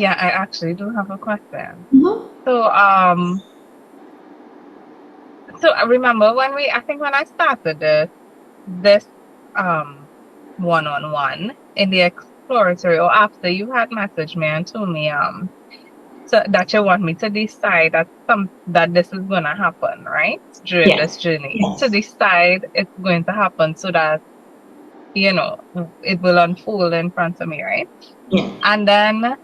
Yeah, I actually do have a question. Mhm. So, so I remember when I think when I started this um one-on-one in the exploratory, or after you had messaged me and told me so that you want me to decide that this is gonna happen, right? During this Yes. journey. To Yes. decide it's going to happen so that, it will unfold in front of me, right? Yeah. And then,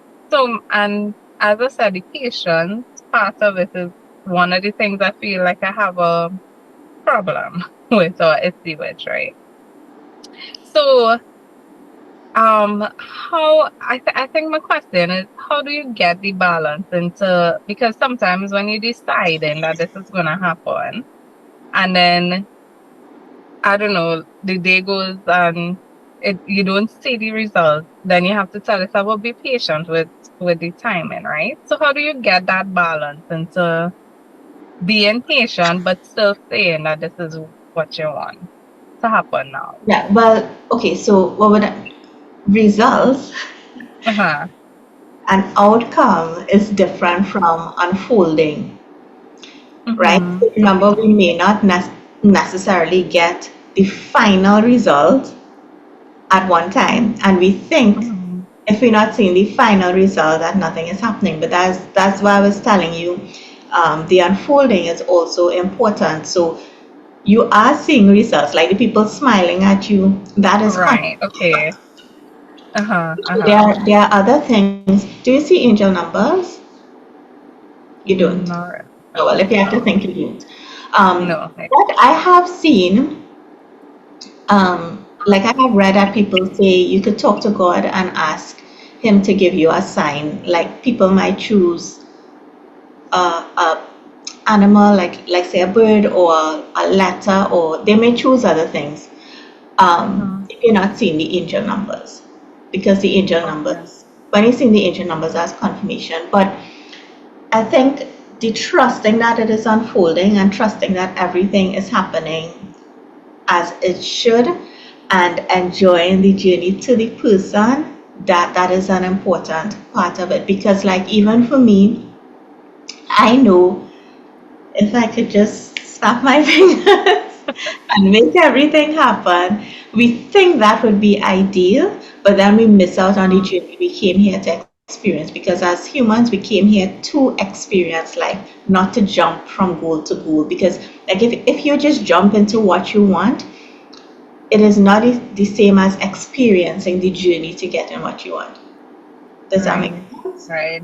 and as I said, the patience part of it is one of the things I feel like I have a problem with or issue with, right? So, I think my question is, how do you get the balance into, because sometimes when you're deciding that this is gonna happen, and then I don't know, the day goes and you don't see the result, then you have to tell yourself, well, be patient with the timing, right? So how do you get that balance into being patient but still saying that this is what you want to happen now? Yeah. Well, okay. So, what would results Uh-huh. and outcome is different from unfolding, right? Mm-hmm. So remember, we may not necessarily get the final result at one time, and we think Mm-hmm. if we're not seeing the final result that nothing is happening. But that's why I was telling you, the unfolding is also important. So you are seeing results, like the people smiling at you. That is Right. Okay. Uh-huh. there. Uh-huh. There are other things. Do you see angel numbers? You don't. No, Oh, well, if you have to no, think, you don't. no. What I have seen, like I have read that people say you could talk to God and ask Him to give you a sign. Like people might choose a animal, like say a bird or a letter, or they may choose other things. Uh-huh. If you're not seeing the angel numbers, because the angel Okay. numbers, when you're seeing the angel numbers as confirmation, but I think the trusting that it is unfolding and trusting that everything is happening as it should and enjoying the journey to the person, that is an important part of it, because like even for me, I know if I could just snap my fingers and make everything happen, we think that would be ideal, but then we miss out on the Uh-huh. journey we came here to experience, because as humans, we came here to experience life, not to jump from goal to goal. Because like if you just jump into what you want, it is not the same as experiencing the journey to getting what you want. Does that make Right. sense? Right.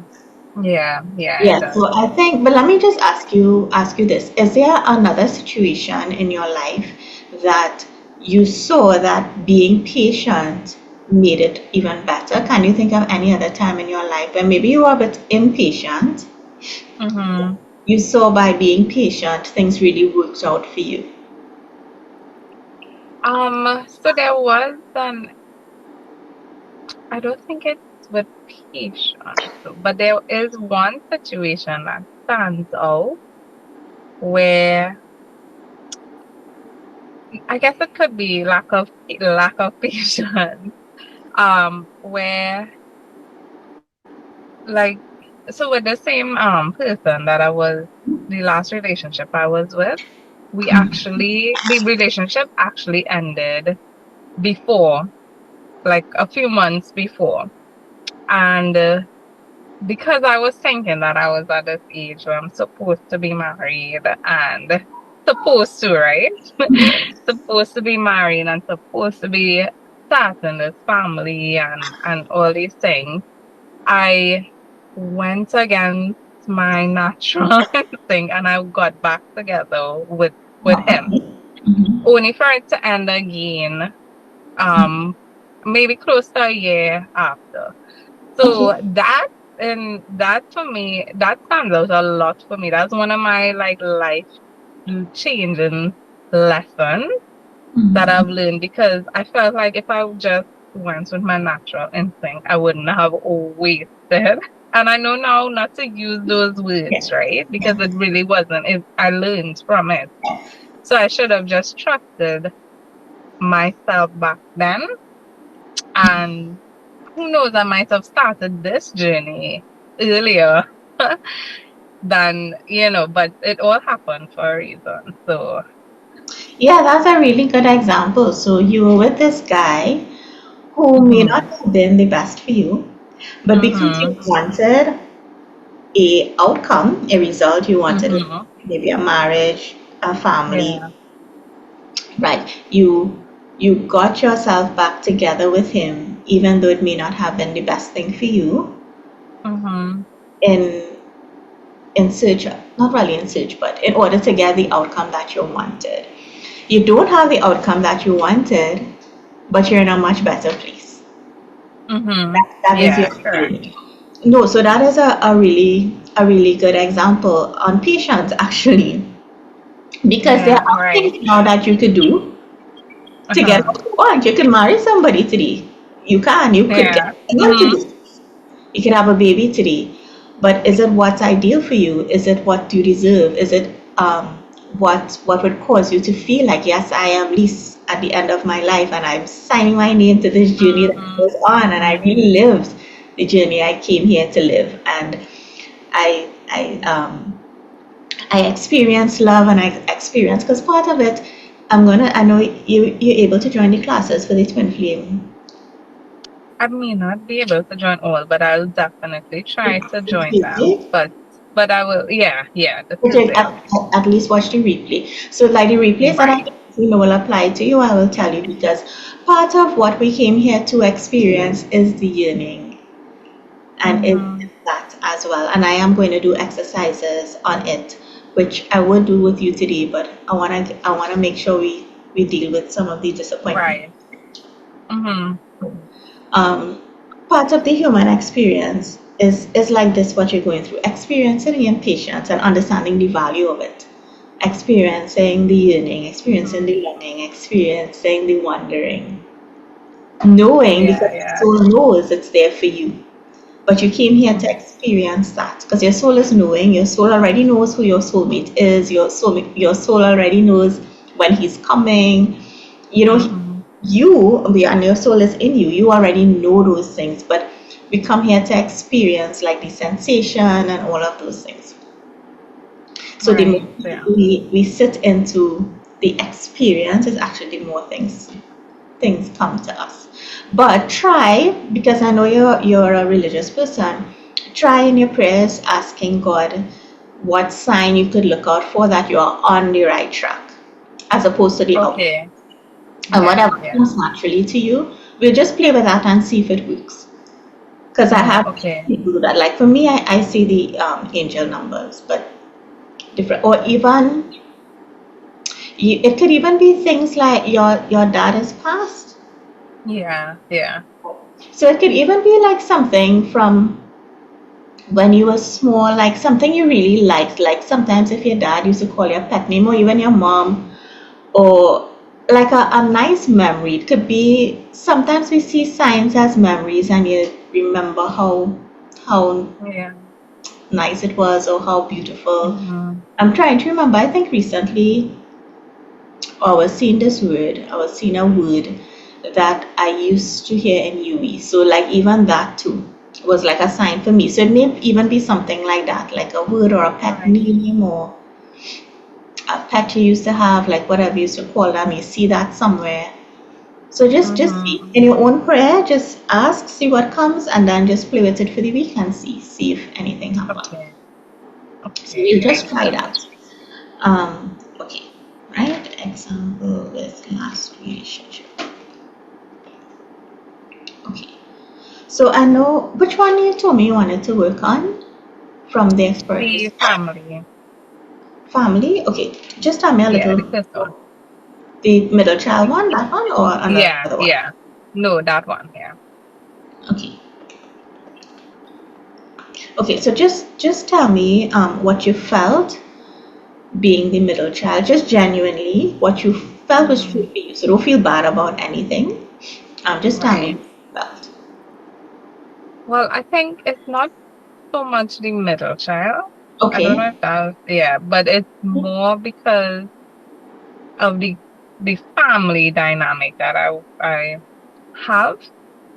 Yeah. Yeah, it Yeah, does. so I think, but let me just ask you this. Is there another situation in your life that you saw that being patient made it even better? Can you think of any other time in your life where maybe you were a bit impatient? Mm-hmm. You saw by being patient, things really worked out for you. So there was I don't think it's with patience, but there is one situation that stands out where I guess it could be lack of patience. Where like so with the same person that I was the last relationship I was with, the relationship actually ended before, like a few months before. And because I was thinking that I was at this age where I'm supposed to be married and supposed to, right? Supposed to be married and supposed to be starting this family and all these things. I went against my natural instinct and I got back together with him. Only for it to end again, um, maybe close to a year after. So Okay. that for me, that stands out a lot for me. That's one of my like life changing lessons that I've learned, because I felt like if I just went with my natural instinct, I wouldn't have wasted. And I know now not to use those words, Yeah. right? Because it really wasn't. I learned from it. So I should have just trusted myself back then. And who knows, I might have started this journey earlier than, but it all happened for a reason. So, Yeah, that's a really good example. So you were with this guy who may not mm-hmm, have been the best for you, but because you mm-hmm, wanted a outcome, a result, you wanted mm-hmm, maybe a marriage, a family, yeah, right? You got yourself back together with him, even though it may not have been the best thing for you, mm-hmm, in in search, not really in search, but in order to get the outcome that you wanted. You don't have the outcome that you wanted, but you're in a much better place. mm-hmm, That is yeah, your correct. journey. No, so that is a really good example on patience actually. Because there Yeah, are right. things now that you could do to get Uh-huh. what you want. You could marry somebody today. You could get Yeah. pregnant Mm-hmm. today. You can have a baby today. But is it what's ideal for you? Is it what you deserve? Is it what would cause you to feel like, yes, I am least at the end of my life and I'm signing my name to this journey that Mm-hmm. goes on, and I Mm-hmm. really lived the journey I came here to live. And I experienced love, and I experienced, because part of it, I know you're able to join the classes for the twin flame. I may not be able to join all, but I'll definitely try to join them. Tuesday. But I will, yeah, the Okay, Tuesday. at least watch the replay. So, like the replays that Right. will apply to you, I will tell you, because part of what we came here to experience is the yearning, and it Mm-hmm. is that as well. And I am going to do exercises on it, which I will do with you today. But I wanna make sure we deal with some of the disappointment. Right. Mm-hmm. um, Part of the human experience is like this, what you're going through, experiencing the impatience and understanding the value of it, experiencing the yearning, experiencing Mm-hmm. the longing, experiencing the wondering, knowing, Yeah, because the yeah. soul knows it's there for you, but you came here to Mm-hmm. experience that, because your soul is knowing. Your soul already knows who your soulmate is. Your soul already knows when he's coming. You know, Mm-hmm. and your soul is in you. You already know those things, but we come here to experience like the sensation and all of those things. So the more Right. Yeah. we sit into the experience, is actually the more things come to us. But try, because I know you're a religious person, try in your prayers asking God what sign you could look out for that you are on the right track, as opposed to the outcome. Okay. And Yeah, whatever yeah. comes naturally to you, we'll just play with that and see if it works. Because I Mm, have okay. people do that. Like for me, I see the angel numbers, but different, or even it could even be things like your dad is passed. Yeah, yeah. So it could even be like something from when you were small, like something you really liked. Like sometimes if your dad used to call you a pet name, or even your mom, or like a nice memory. It could be, sometimes we see signs as memories and you remember how Yeah. nice it was or how beautiful. Mm-hmm. I'm trying to remember. I think recently I was seeing this word. I was seeing a word that I used to hear in UE. So like even that too was like a sign for me. So it may even be something like that, like a word or a pet Right. name or a pet you used to have, like whatever you used to call them. You see that somewhere. So just see Mm-hmm. in your own prayer, just ask, see what comes, and then just play with it for the week and see if anything happens. Okay. So we'll Okay. just try that. Okay, right? Example with last relationship. Okay. So I know which one you told me you wanted to work on from the expert The family. family. Okay, just tell me a Yeah, the little. first one. The middle child one, that one, or Yeah, another one? yeah. No, that one. Yeah. Okay. Okay. So just tell me what you felt being the middle child, just genuinely what you felt was true Mm-hmm. for you. So don't feel bad about anything. Just tell me Right. what you felt. Well, I think it's not so much the middle child. I don't know Okay. if that, yeah, but it's more because of the family dynamic that I have.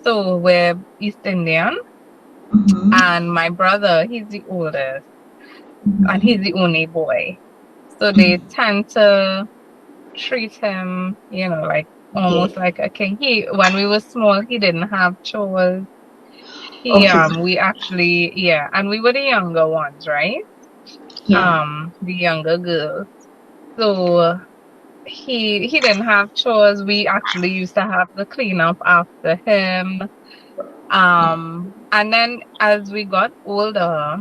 So we're East Indian, Mm-hmm. and my brother, he's the oldest, and Mm-hmm. he's the only boy. So they tend to treat him, like Okay. almost like a king. When we were small, he didn't have chores. Okay. We actually, yeah, and we were the younger ones, right? Yeah. The younger girls. So he didn't have chores. We actually used to have to clean up after him. And then as we got older,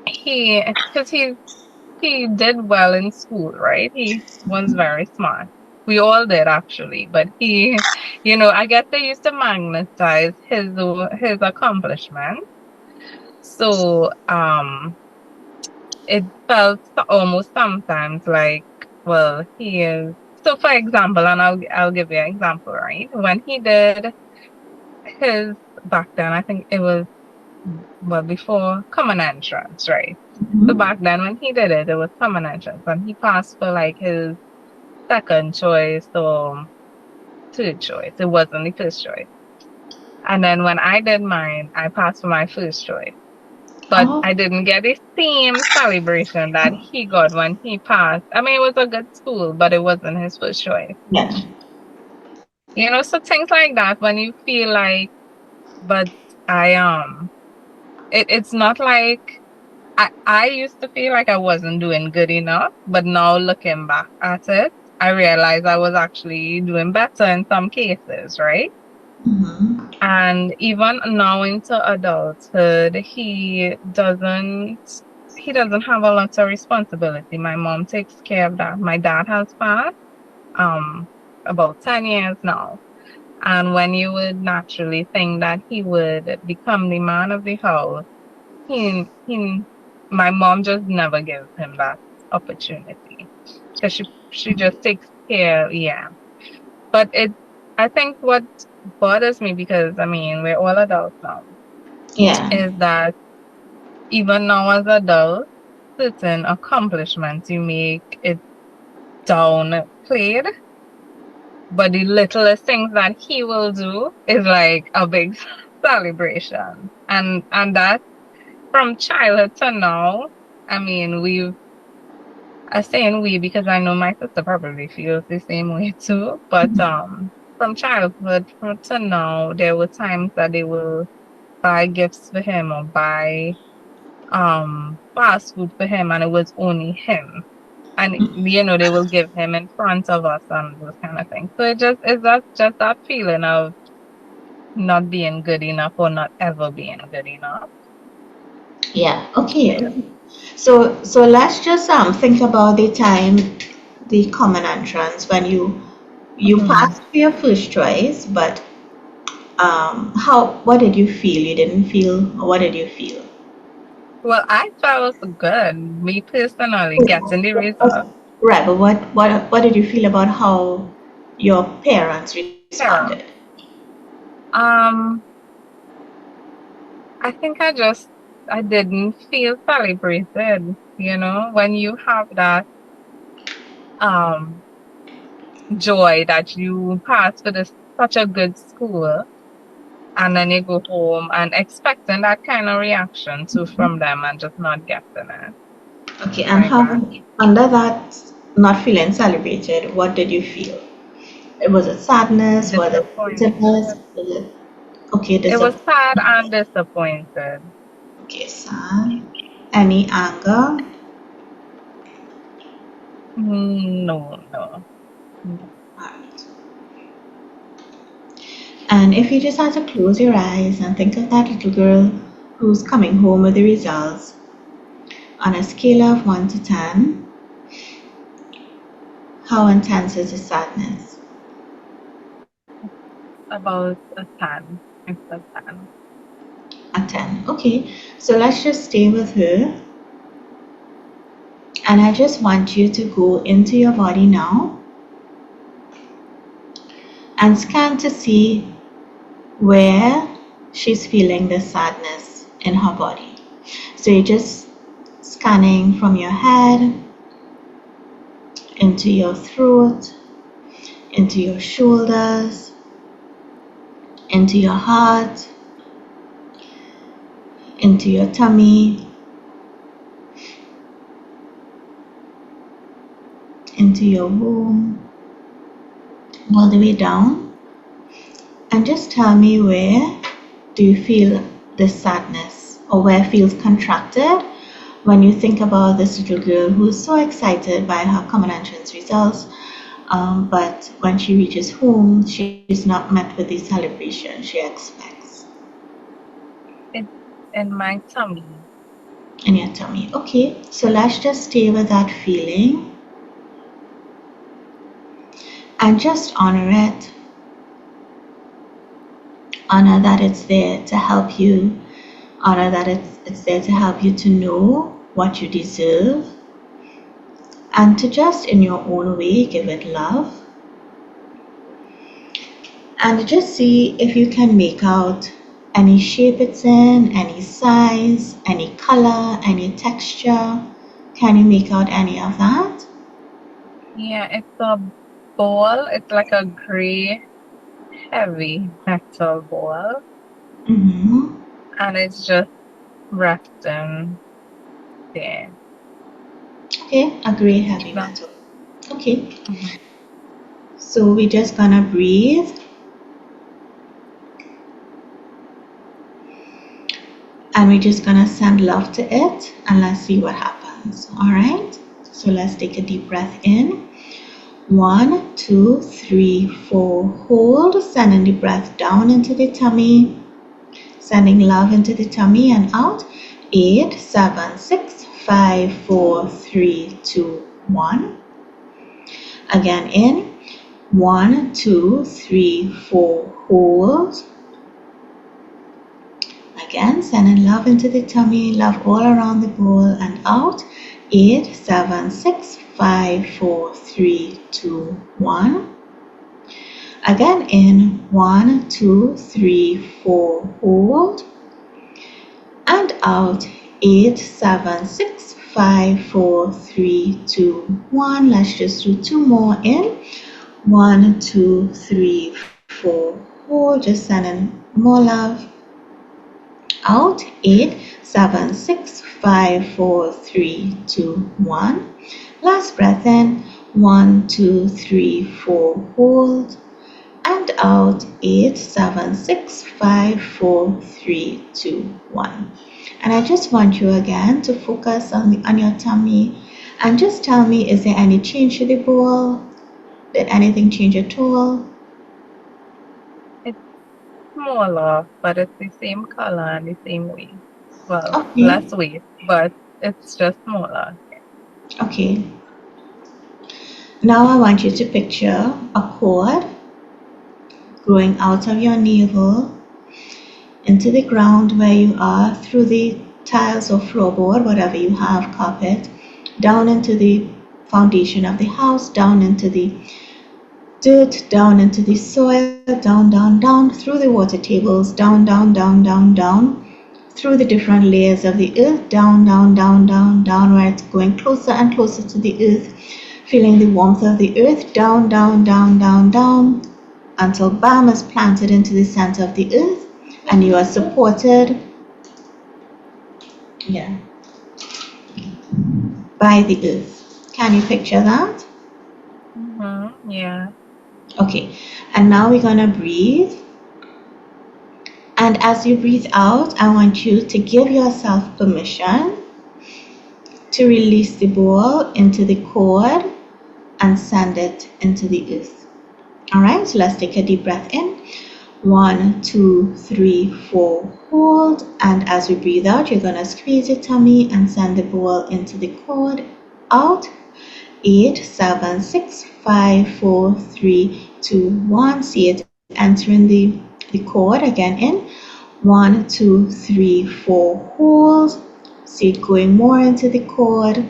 because he did well in school, right? He was very smart. We all did actually, but I guess they used to magnetize his accomplishment. So it felt almost sometimes like, well, he is. So for example, and I'll give you an example, right? When he did his back then, I think it was, well, before common entrance, right? So Mm-hmm. back then when he did it, it was common entrance, and he passed for like his second choice or third choice. It wasn't the first choice. And then when I did mine, I passed for my first choice. But Oh, I didn't get the same celebration that he got when he passed. I mean, it was a good school, but it wasn't his first choice. yeah. So things like that when you feel like, but I it's not like I used to feel like I wasn't doing good enough, but now looking back at it, I realized I was actually doing better in some cases, right? Mm-hmm. And even now into adulthood, he doesn't have a lot of responsibility. My mom takes care of that. My dad has passed um about 10 years now. And when you would naturally think that he would become the man of the house, he my mom just never gives him that opportunity. Because she just takes care, yeah. But I think what bothers me, because I mean we're all adults now, Yeah. is that even now as adults, certain accomplishments you make it downplayed, but the littlest things that he will do is like a big celebration. And that from childhood to now, I mean I say we because I know my sister probably feels the same way too. But from childhood to now, there were times that they will buy gifts for him or buy fast food for him, and it was only him. And they will give him in front of us and those kind of things. So it's just that feeling of not being good enough or not ever being good enough. Yeah. Okay. So let's just think about the time, the common entrance when you Mhm. passed for your first choice, but how what did you feel? You didn't feel, or what did you feel? Well, I felt good, me personally, getting the result. Right, but what did you feel about how your parents responded? Parent. Um, I think I didn't feel celebrated, when you have that um joy that you pass for such a good school, and then you go home and expecting that kind of reaction too from them and just not getting it Okay, and like how that. under that not feeling celebrated, what did you feel? It was it sadness? Was it bitterness? Disappointed. Was it okay? It was sad and disappointed. Okay, sad. Any anger? No, no, no. Alright. And if you just had to close your eyes and think of that little girl who's coming home with the results on a scale of 1 to 10, how intense is the sadness? About a 10. It's a 10. A 10. Okay, so let's just stay with her. And I just want you to go into your body now and scan to see where she's feeling the sadness in her body. So you're just scanning from your head into your throat, into your shoulders, into your heart, into your tummy, into your womb, all the way down. And just tell me, where do you feel this sadness, or where feels contracted when you think about this little girl who's so excited by her common entrance results, but when she reaches home, she's not met with the celebration she expects. It's in my tummy. In your tummy. Okay, so let's just stay with that feeling and just honor it. Honor that it's there to help you. Honor that it's there to help you to know what you deserve, and to just in your own way give it love. And just see if you can make out any shape it's in, any size, any color, any texture. Can you make out any of that? Yeah, it's a ball. It's like a gray, heavy metal ball, Mm-hmm. and it's just resting there. Okay, a gray heavy No. metal. Okay, Mhm. so we're just gonna breathe, and we're just gonna send love to it, and let's see what happens. All right, so let's take a deep breath in. 1, 2, 3, 4. Hold, sending the breath down into the tummy, sending love into the tummy and out. 8, 7, 6, 5, 4, 3, 2, 1. Again in. 1, 2, 3, 4. Hold. Again, sending love into the tummy, love all around the bowl and out. 8, 7, 6, 5, 4, 3, 2, 1. Again in. 1, 2, 3, 4. Hold. And out. 8, 7, 6, 5, 4, 3, 2, 1. Let's just do 2 more in. 1, 2, 3, 4. Hold. Just sending more love. Out. 8, 7, 6, 5, 4, 3, 2, 1. Last breath in. 1, 2, 3, 4. Hold. And out. 8, 7, 6, 5, 4, 3, 2, 1. And I just want you again to focus on your tummy, and just tell me, is there any change to the bowl? Did anything change at all? It's smaller, but it's the same color and the same weight. Well, Okay, less weight, but it's just smaller. okay. Now I want you to picture a cord growing out of your navel into the ground where you are, through the tiles or floorboard, whatever you have, carpet, down into the foundation of the house, down into the dirt, down into the soil, down, down, down, through the water tables, down, down, down, down, down, through the different layers of the earth, down, down, down, down, down, where it's going closer and closer to the earth, feeling the warmth of the earth, down, down, down, down, down, until bam is planted into the center of the earth, and you are supported, yeah, by the earth. Can you picture that? Yeah. Okay, and now we're gonna breathe. And as you breathe out, I want you to give yourself permission to release the ball into the cord and send it into the earth. All right, so let's take a deep breath in. 1, 2, 3, 4. Hold. And as we breathe out, you're going to squeeze your tummy and send the ball into the cord. Out. 8, 7, 6, 5, 4, 3, 2, 1. See it entering the cord. Again in. 1, 2, 3, 4. Hold. See it going more into the cord.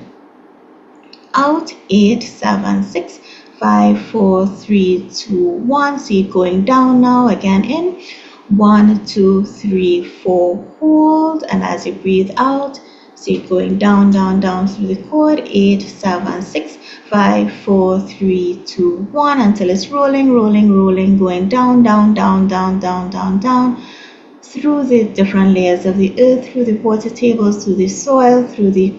Out. 8, 7, 6, 5, 4, 3, 2, 1. See it going down now. Again in. 1, 2, 3, 4. Hold. And as you breathe out, see it going down, down, down through the cord. 8, 7, 6, 5, 4, 3, 2, 1 until it's rolling, rolling, rolling, going down, down, down, down, down, down, down through the different layers of the earth, through the water tables, through the soil, through the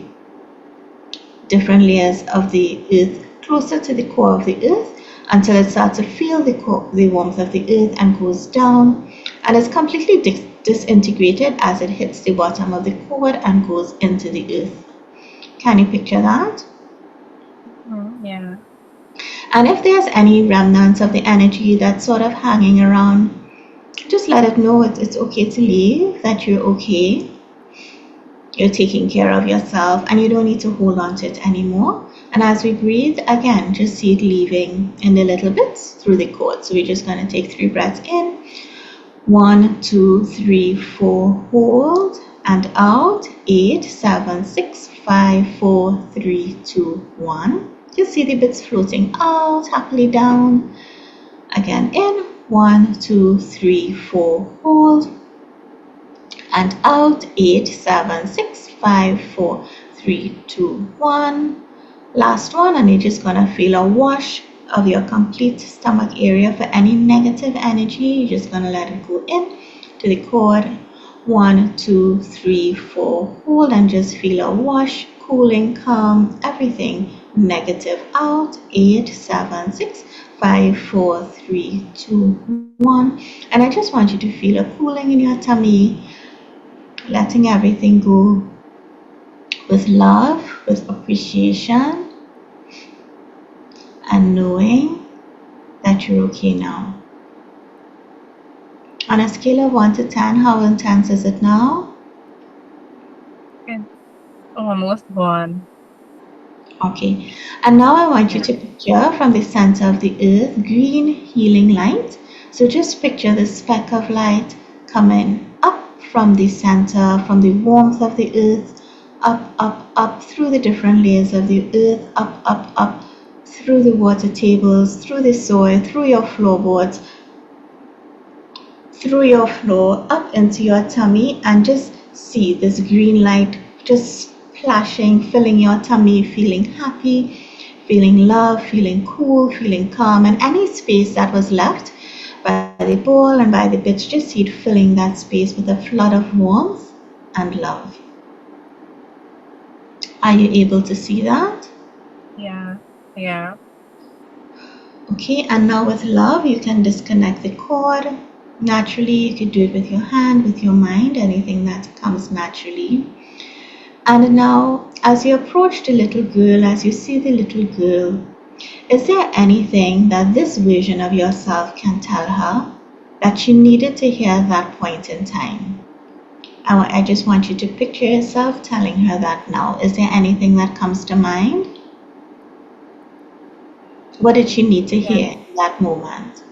different layers of the earth, closer to the core of the earth until it starts to feel the warmth of the earth and goes down, and it's completely disintegrated as it hits the bottom of the cord and goes into the earth. Can you picture that? Yeah. And if there's any remnants of the energy that's sort of hanging around, just let it know it's okay to leave, that you're okay, you're taking care of yourself, and you don't need to hold on to it anymore. And as we breathe, again, just see it leaving in the little bits through the cord. So we're just going to take 3 breaths in. 1, 2, 3, 4, hold, and out. 8, 7, 6, 5, 4, 3, 2, 1. Just see the bits floating out, happily down. Again, in. 1, 2, 3, 4, hold, and out. 8, 7, 6, 5, 4, 3, 2, 1. Last one, and you're just gonna feel a wash of your complete stomach area for any negative energy. You're just gonna let it go in to the cord. 1, 2, 3, 4, hold, and just feel a wash, cooling, calm, everything negative out. 8, 7, 6, 5, 4, 3, 2, 1. And I just want you to feel a cooling in your tummy, letting everything go with love, with appreciation, and knowing that you're okay now. On a scale of 1 to 10, how intense is it now? It's almost gone. Okay. And now I want you Yeah. to picture from the center of the earth green healing light. So just picture the speck of light coming up from the center, from the warmth of the earth, up, up, up through the different layers of the earth, up, up, up through the water tables, through the soil, through your floorboards, through your floor, up into your tummy, and just see this green light just splashing, filling your tummy, feeling happy, feeling love, feeling cool, feeling calm, and any space that was left by the bowl and by the bits, just see it filling that space with a flood of warmth and love. Are you able to see that? Yeah. Yeah. Okay, and now with love, you can disconnect the cord. Naturally, you could do it with your hand, with your mind, anything that comes naturally. And now, as you approach the little girl, as you see the little girl, is there anything that this version of yourself can tell her that she needed to hear at that point in time? I just want you to picture yourself telling her that now. Is there anything that comes to mind? What did she need to Yeah. hear in that moment?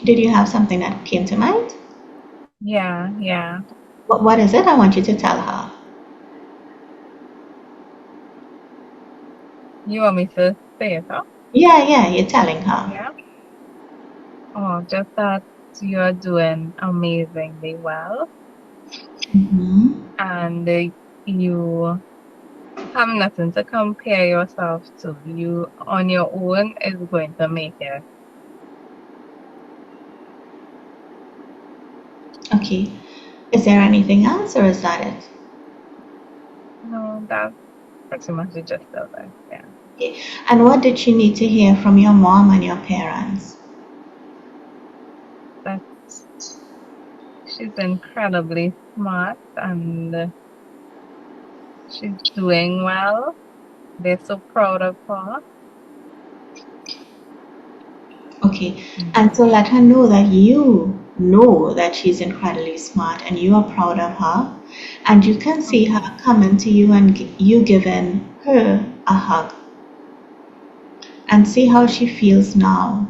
Did you have something that came to mind? Yeah. Yeah. What is it? I want you to tell her. You want me to say it, huh? Yeah, you're telling her. Yeah. Oh, just that you're doing amazingly well, Mm-hmm. and you have nothing to compare yourself to. You on your own is going to make it. Okay. Is there anything else or is that it? No, that's pretty much the gist of it. Yeah. Okay. And what did she need to hear from your mom and your parents? That she's incredibly smart and she's doing well. They're so proud of her. Okay. Mm. And so let her know that you know that she's incredibly smart and you are proud of her. And you can see her Okay. coming to you and you giving her a hug. And see how she feels now.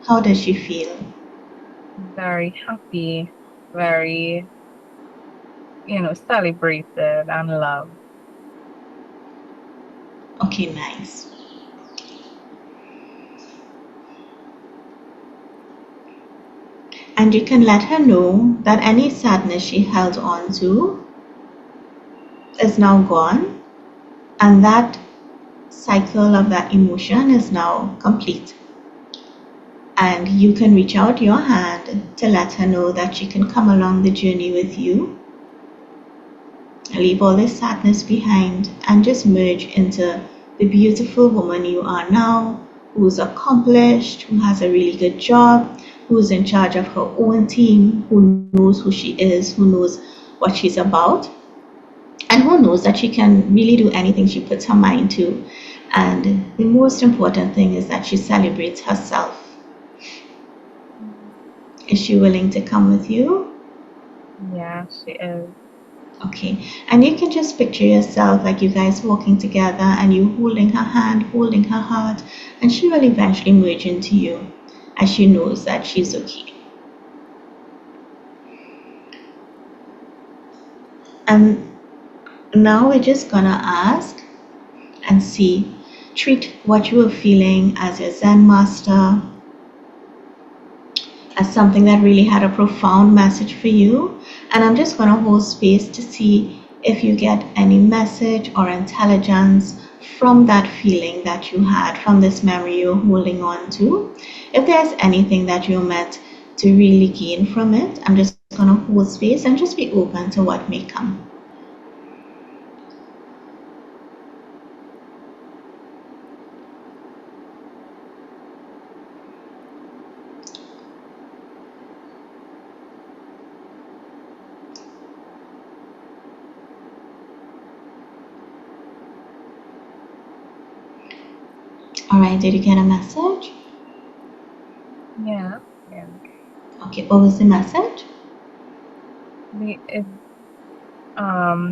How does she feel? Very happy, very, celebrated and loved. Okay, nice. And you can let her know that any sadness she held on to is now gone, and that cycle of that emotion is now complete. And you can reach out your hand to let her know that she can come along the journey with you, leave all this sadness behind, and just merge into the beautiful woman you are now, who's accomplished, who has a really good job, who's in charge of her own team, who knows who she is, who knows what she's about, and who knows that she can really do anything she puts her mind to. And the most important thing is that she celebrates herself. Is she willing to come with you? Yeah, she is. Okay, and you can just picture yourself like you guys walking together and you holding her hand, holding her heart, and she will eventually merge into you as she knows that she's okay. And now we're just gonna ask and see, treat what you are feeling as your Zen master, as something that really had a profound message for you. And I'm just going to hold space to see if you get any message or intelligence from that feeling that you had, from this memory you're holding on to. If there's anything that you're meant to really gain from it, I'm just going to hold space and just be open to what may come. All right, did you get a message? Yeah. Yeah. Okay, what was the message?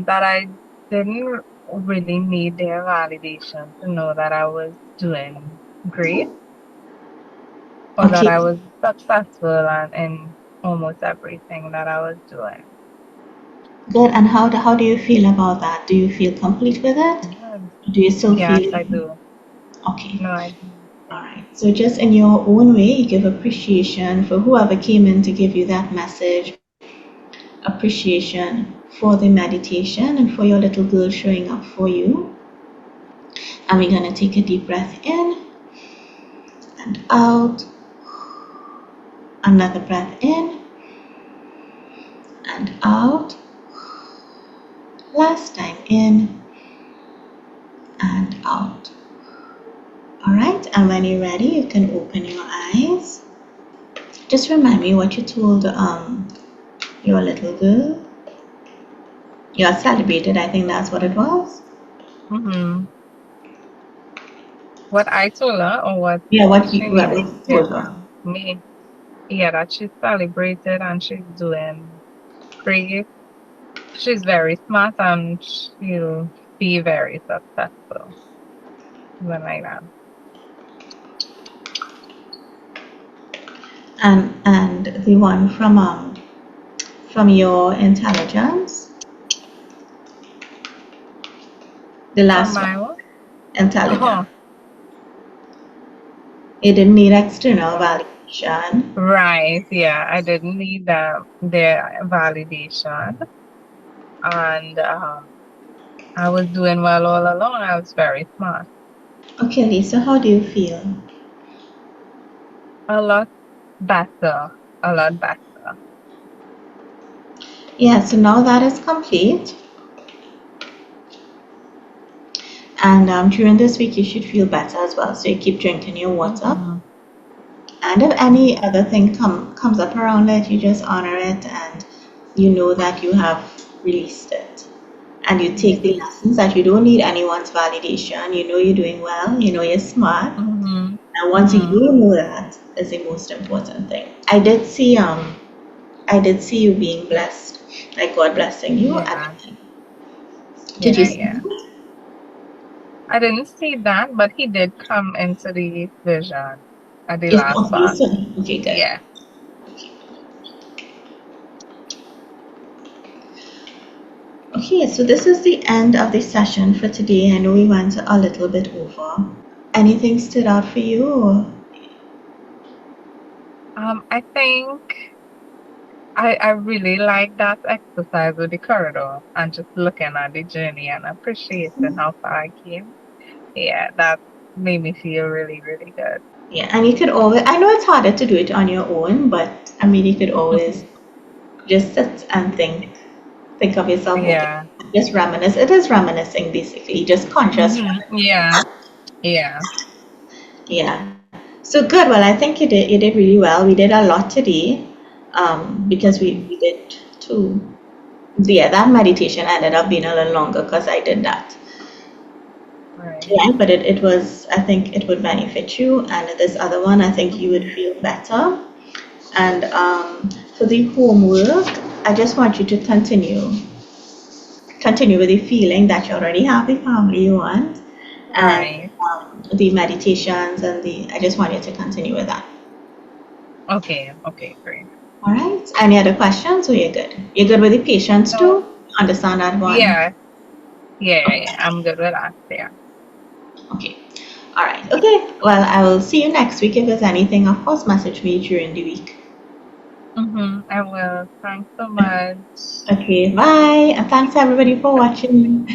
That I didn't really need their validation to know that I was doing great or that Okay, I was successful and in almost everything that I was doing. good. And how do you feel about that? Do you feel complete with it? Yes, Do you still yes, feel I it? do. Okay. No, I do. All Yeah. right. So just in your own way, you give appreciation for whoever came in to give you that message, appreciation for the meditation and for your little girl showing up for you. And we're going to take a deep breath in and out, another breath in and out, last time in and out. All right. And when you're ready, you can open your eyes. Just remind me what you told your little girl. You are celebrated, I think that's what it was. Mm-hmm. What I told her or what Yeah, she what needs you to hear told her. from me. Yeah, that she's celebrated and she's doing great. She's very smart and she'll be very successful. Something like that. And the one from your intelligence, the From last my one, own? intelligence. Oh, You didn't need external oh, validation. right. Yeah, I didn't need their validation. And I was doing well all along. I was very smart. Okay, Lisa, how do you feel? A lot better. A lot better. Yeah, so now that is complete. And during this week, you should feel better as well. So you keep drinking your water. Mm-hmm. And if any other thing comes up around it, you just honor it and you know that you have released it. And you take the Yeah. lessons that you don't need anyone's validation. You know you're doing well, you know you're smart. Mm-hmm. And once you Mm-hmm. do know that is the most important thing. I did see you being blessed, like God blessing you at Yeah. the time. Did you Yeah. see Yeah. that? I didn't see that, but he did come into the vision at the It's last part. awesome. Okay, good. Yeah. Okay, so this is the end of the session for today. I know we went a little bit over. Anything stood out for you? Or? I think. I really like that exercise with the corridor and just looking at the journey and appreciating how far I came. Yeah, that made me feel really, really good. Yeah, and you could always, I know it's harder to do it on your own, but I mean, you could always just sit and think of yourself, okay, Yeah. just reminisce. It is reminiscing basically, just conscious Yeah. Yeah. Yeah. So good. Well, I think you did really well. We did a lot today, because Mhm. we did two. Yeah, that meditation ended up being a little longer because I did that. Right. Yeah, but it was. I think it would benefit you, and this other one, I think you would Mhm. feel better. And for the homework, I just want you to continue with the feeling that you already have the family you want, and Right. the meditations and the. I just want you to continue with that. Okay. Okay. Great. All right. Any other questions? Or you're good? You're good with the patients So, too? Understand that one? yeah. Yeah. Yeah. Okay. Yeah. I'm good with that. Yeah. Okay. All right. Okay. Well, I will see you next week. If there's anything, of course, message me during the week. I will. Thanks so much. Okay. Bye. And thanks everybody for watching.